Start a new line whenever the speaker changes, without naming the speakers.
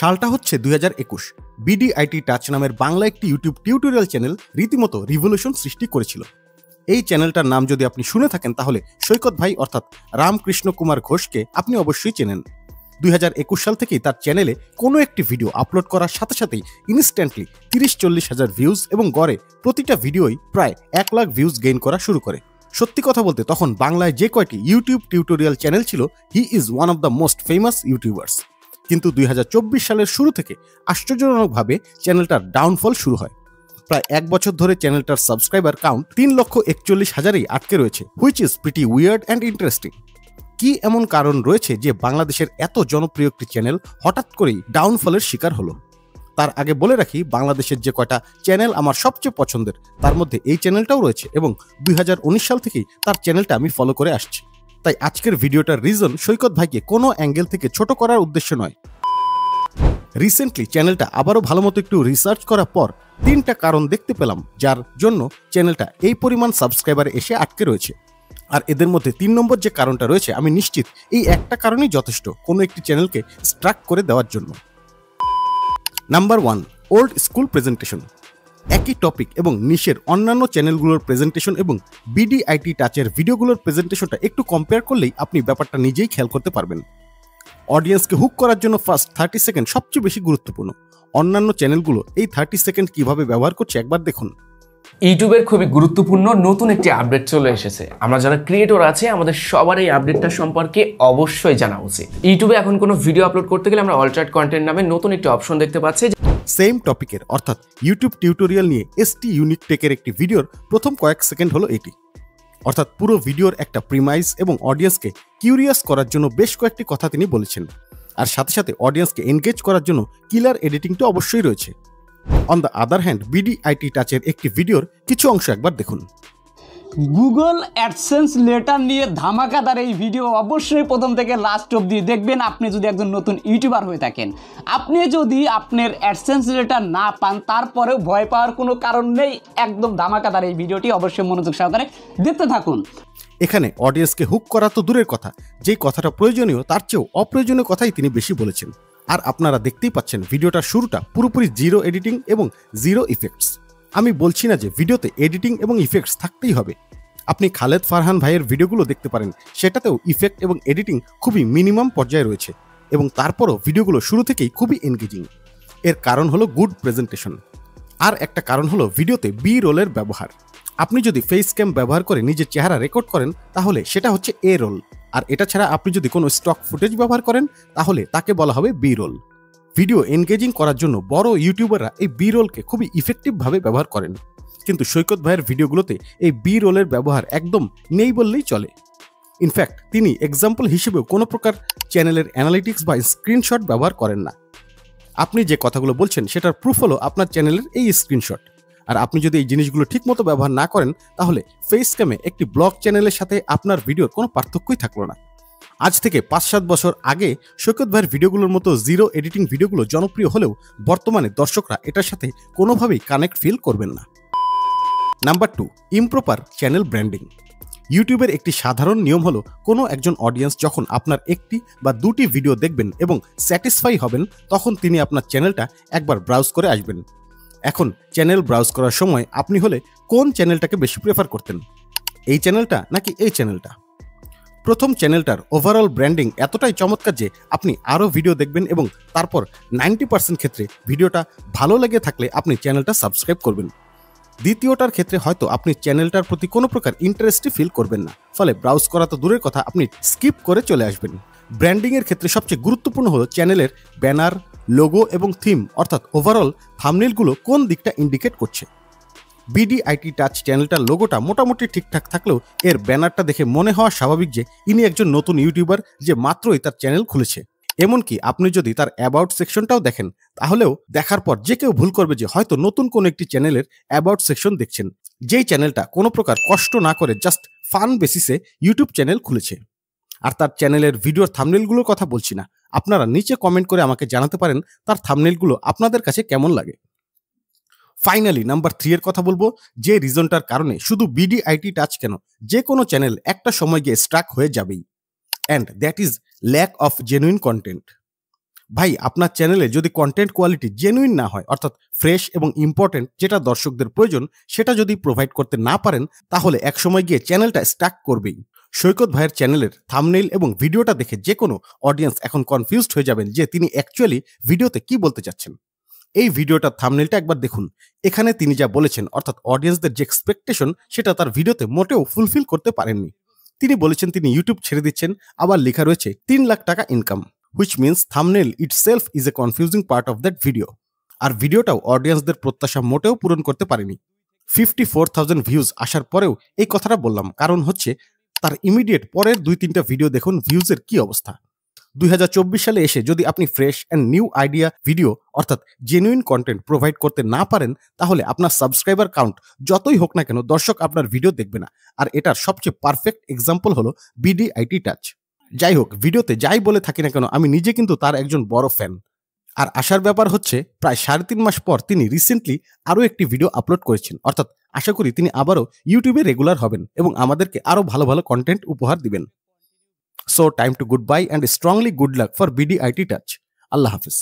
সালটা হচ্ছে 2021। BDIT touch নামের বাংলা একটি ইউটিউব টিউটোরিয়াল চ্যানেল রীতিমতো রিভলিউশন সৃষ্টি করেছিল। এই চ্যানেলটার নাম যদি আপনি শুনে থাকেন তাহলে সৈকত ভাই অর্থাৎ রামকৃষ্ণ কুমার ঘোষকে আপনি অবশ্যই চেনেন। 2021 সাল থেকেই তার চ্যানেলে কোনো একটি ভিডিও আপলোড করার সাথে সাথেই ইনস্ট্যান্টলি 30-40 হাজার ভিউজ এবং গড়ে প্রতিটা ভিডিওই প্রায় 1 লাখ ভিউজ গেইন করা শুরু করে। সত্যি কথা বলতে তখন বাংলায় যে কয়টি ইউটিউব টিউটোরিয়াল চ্যানেল ছিল, he is one of the most famous YouTubers. কিন্তু 2024 সালের শুরু থেকে আশ্চর্যজনকভাবে চ্যানেলটার ডাউনফল শুরু হয়। প্রায় 1 বছর ধরে চ্যানেলটার সাবস্ক্রাইবার কাউন্ট 3,41,000-এই আটকে রয়েছে, which is pretty weird and interesting. কি এমন কারণ রয়েছে যে বাংলাদেশের এত জনপ্রিয় একটি চ্যানেল হঠাৎ করেই ডাউনফলের শিকার হলো? তার আগে বলে রাখি, বাংলাদেশের যে কয়টা চ্যানেল আমার সবচেয়ে পছন্দের তার মধ্যে এই চ্যানেলটাও রয়েছে এবং 2019 সাল থেকেই তার চ্যানেলটা আমি ফলো করে আসছি। তাই আজকের ভিডিওটার রিজন সৈকত ভাইকে কোনো অ্যাঙ্গেল থেকে ছোট করার উদ্দেশ্য নয়। রিসেন্টলি চ্যানেলটা আবারও ভালো মতো একটু রিসার্চ করার পর 3টা কারণ দেখতে পেলাম যার জন্য চ্যানেলটা এই পরিমাণ সাবস্ক্রাইবারে এসে আটকে রয়েছে। আর এদের মধ্যে 3 নম্বর যে কারণটা রয়েছে, আমি নিশ্চিত এই একটা কারণেই যথেষ্ট কোনো একটি চ্যানেলকে স্ট্রাক করে দেওয়ার জন্য। Number 1, old school presentation. একই টপিক এবং নিশের অন্যান্য চ্যানেলগুলোর প্রেজেন্টেশন এবং বিডিআইটি টাচের ভিডিওগুলোর প্রেজেন্টেশনটা একটু কম্পেয়ার করলেই আপনি ব্যাপারটা নিজেই খেয়াল করতে পারবেন। অডিয়েন্সকে হুক করার জন্য ফার্স্ট 30 সেকেন্ড সবচেয়ে বেশি গুরুত্বপূর্ণ। অন্যান্য চ্যানেলগুলো এই 30 সেকেন্ড কিভাবে ব্যবহার করছে একবার দেখুন।
ইউটিউবের খুবই গুরুত্বপূর্ণ নতুন একটি আপডেট চলে এসেছে। আমরা যারা ক্রিয়েটর আছে আমাদের সবার এই আপডেটটা সম্পর্কে অবশ্যই জানা উচিত। ইউটিউবে এখন কোনো ভিডিও আপলোড করতে গেলে আমরা অল্টারনেট কন্টেন্ট নামে নতুন একটি অপশন দেখতে পাচ্ছি।
সেম টপিকের অর্থাৎ ইউটিউব টিউটোরিয়াল নিয়ে এসটি ইউনিক টেকের একটি ভিডিওর প্রথম কয়েক সেকেন্ড হলো এটি। অর্থাৎ পুরো ভিডিওর একটা প্রিমাইস এবং অডিয়েন্সকে কিউরিয়াস করার জন্য বেশ কয়েকটি কথা তিনি বলেছেন। আর সাথে সাথে অডিয়েন্সকে এনগেজ করার জন্য কিলার এডিটিংটা অবশ্যই রয়েছে। On the other hand, BDIT টাচের একটি ভিডিওর কিছু অংশ একবার দেখুন।
গুগল অ্যাডসেন্স লেটার নিয়ে ধামাকাদার এই ভিডিও অবশ্যই প্রথম থেকে লাস্ট অবধি দেখবেন। আপনি যদি একজন নতুন ইউটিউবার হয়ে থাকেন, আপনি যদি আপনার অ্যাডসেন্স লেটার না পান, তারপরেও ভয় পাওয়ার কোনো কারণ নেই। একদম ধামাকাদার এই ভিডিওটি অবশ্যই মনোযোগ সহকারে দেখতে থাকুন।
এখানে অডিয়েন্সকে হুক করা তো দূরের কথা, যেই কথাটা প্রয়োজনীয় তার চেয়েও অপ্রয়োজনীয় কথাই তিনি বেশি বলেছেন। আর আপনারা দেখতেই পাচ্ছেন ভিডিওটার শুরুটা পুরোপুরি জিরো এডিটিং এবং জিরো ইফেক্টস। আমি বলছি না যে ভিডিওতে এডিটিং এবং ইফেক্টস থাকতেই হবে। আপনি খালেদ ফারহান ভাইয়ের ভিডিওগুলো দেখতে পারেন, সেটাতেও ইফেক্ট এবং এডিটিং খুবই মিনিমাম পর্যায়ে রয়েছে এবং তারপরও ভিডিওগুলো শুরু থেকেই খুবই এনগেজিং। এর কারণ হলো গুড প্রেজেন্টেশন। আর একটা কারণ হলো ভিডিওতে বি রোলের ব্যবহার। আপনি যদি ফেস ক্যাম ব্যবহার করে নিজের চেহারা রেকর্ড করেন তাহলে সেটা হচ্ছে এ রোল, আর এটা ছাড়া আপনি যদি কোনো স্টক ফুটেজ ব্যবহার করেন তাহলে তাকে বলা হবে বি রোল। ভিডিও এনগেজিং করার জন্য বড় ইউটিউবাররা এই বি রোলকে খুবই ইফেক্টিভভাবে ব্যবহার করেন, কিন্তু সৈকত ভাইয়ের ভিডিওগুলোতে এই বি রোলের ব্যবহার একদম নেই বললেই চলে। ইনফ্যাক্ট তিনি এক্সাম্পল হিসেবেও কোনো প্রকার চ্যানেলের অ্যানালিটিক্স বা স্ক্রিনশট ব্যবহার করেন না। আপনি যে কথাগুলো বলছেন সেটার প্রুফ হলো আপনার চ্যানেলের এই স্ক্রিনশট। আর আপনি যদি এই জিনিসগুলো ঠিকমতো ব্যবহার না করেন তাহলে ফেস ক্যামে একটি ব্লগ চ্যানেলের সাথে আপনার ভিডিওর কোনো পার্থক্যই থাকলো না। আজ থেকে 5-7 বছর আগে সৈকত ভাইয়ের ভিডিওগুলোর মতো জিরো এডিটিং ভিডিওগুলো জনপ্রিয় হলেও বর্তমানে দর্শকরা এটার সাথে কোনোভাবেই কানেক্ট ফিল করবেন না। Number 2, improper channel branding. ইউটিউবের একটি সাধারণ নিয়ম হলো কোনো একজন অডিয়েন্স যখন আপনার একটি বা দুটি ভিডিও দেখবেন এবং স্যাটিসফাই হবেন তখন তিনি আপনার চ্যানেলটা একবার ব্রাউজ করে আসবেন। এখন চ্যানেল ব্রাউজ করার সময় আপনি হলে কোন চ্যানেলটাকে বেশি প্রেফার করতেন, এই চ্যানেলটা নাকি এই চ্যানেলটা? প্রথম চ্যানেলটার ওভারঅল ব্র্যান্ডিং এতটাই চমৎকার যে আপনি আরও ভিডিও দেখবেন এবং তারপর 90% ক্ষেত্রে ভিডিওটা ভালো লেগে থাকলে আপনি চ্যানেলটা সাবস্ক্রাইব করবেন। দ্বিতীয়টার ক্ষেত্রে হয়তো আপনি চ্যানেলটার প্রতি কোনো প্রকার ইন্টারেস্টই ফিল করবেন না, ফলে ব্রাউজ করা তো দূরের কথা আপনি স্কিপ করে চলে আসবেন। ব্র্যান্ডিংয়ের ক্ষেত্রে সবচেয়ে গুরুত্বপূর্ণ হলো চ্যানেলের ব্যানার, লোগো এবং থিম, অর্থাৎ ওভারঅল থাম্বনেইলগুলো কোন দিকটা ইন্ডিকেট করছে। বিডিআইটি টাচ চ্যানেলটার লোগোটা মোটামুটি ঠিকঠাক থাকলেও এর ব্যানারটা দেখে মনে হওয়া স্বাভাবিক যে ইনি একজন নতুন ইউটিউবার যে মাত্রই তার চ্যানেল খুলেছে। এমনকি আপনি যদি তার অ্যাবাউট সেকশনটাও দেখেন তাহলেও দেখার পর যে কেউ ভুল করবে যে হয়তো নতুন কোনো একটি চ্যানেলের অ্যাবাউট সেকশন দেখছেন, যেই চ্যানেলটা কোনো প্রকার কষ্ট না করে জাস্ট ফান বেসিসে ইউটিউব চ্যানেল খুলেছে। আর তার চ্যানেলের ভিডিওর থাম্বনেইলগুলোর কথা বলছি না, আপনারা নিচে কমেন্ট করে আমাকে জানাতে পারেন তার থাম্বনেইলগুলো আপনাদের কাছে কেমন লাগে। ফাইনালি নাম্বার 3 এর কথা বলবো, যে রিজনটার কারণে শুধু বিডিআইটি টাচ কেন যে কোনো চ্যানেল একটা সময় গিয়ে স্ট্রাক হয়ে যাবেই, and that is lack of genuine content. ভাই আপনার চ্যানেলে যদি কন্টেন্ট কোয়ালিটি জেনুইন না হয়, অর্থাৎ ফ্রেশ এবং ইম্পর্টেন্ট যেটা দর্শকদের প্রয়োজন সেটা যদি প্রোভাইড করতে না পারেন, তাহলে একসময় গিয়ে চ্যানেলটা স্টাক করবেই। সৈকত ভাইয়ের চ্যানেলের থাম্বনেইল এবং ভিডিওটা দেখে যে কোনো অডিয়েন্স এখন কনফিউজড হয়ে যাবেন যে তিনি অ্যাকচুয়ালি ভিডিওতে কি বলতে চাচ্ছেন। এই ভিডিওটার থাম্বনেইলটা একবার দেখুন। এখানে তিনি যা বলেছেন, অর্থাৎ অডিয়েন্সদের যে এক্সপেকটেশন সেটা তার ভিডিওতে মোটেও ফুলফিল করতে পারেননি। তিনি বলেছেন তিনি ইউটিউব ছেড়ে দিচ্ছেন, আবার লেখা রয়েছে 3 লাখ টাকা income, which means thumbnail itself is a confusing part of that video. আর ভিডিওটাও অডিয়েন্সদের প্রত্যাশা মোটেও পূরণ করতে পারেনি। 54,000 ভিউজ আসার পরেও এই কথাটা বললাম, কারণ হচ্ছে তার ইমিডিয়েট পরের 2-3টা ভিডিও দেখুন ভিউজের কি অবস্থা। 2024 সালে এসে যদি আপনি fresh and new idea video অর্থাৎ জেনুইন কন্টেন্ট প্রোভাইড করতে না পারেন, তাহলে আপনার সাবস্ক্রাইবার কাউন্ট যতই হোক না কেন দর্শক আপনার ভিডিও দেখবে না। আর এটার সবচেয়ে পারফেক্ট এক্সাম্পল হলো BDIT টাচ। যাই হোক, ভিডিওতে যাই বলে থাকি না কেন আমি নিজে কিন্তু তার একজন বড় ফ্যান। আর আসার ব্যাপার হচ্ছে প্রায় 3.5 মাস পর তিনি রিসেন্টলি আরও একটি ভিডিও আপলোড করেছেন, অর্থাৎ আশা করি তিনি আবারও ইউটিউবে রেগুলার হবেন এবং আমাদেরকে আরও ভালো ভালো কন্টেন্ট উপহার দিবেন। So time to goodbye and strongly good luck for BDIT Touch. Allah Hafiz.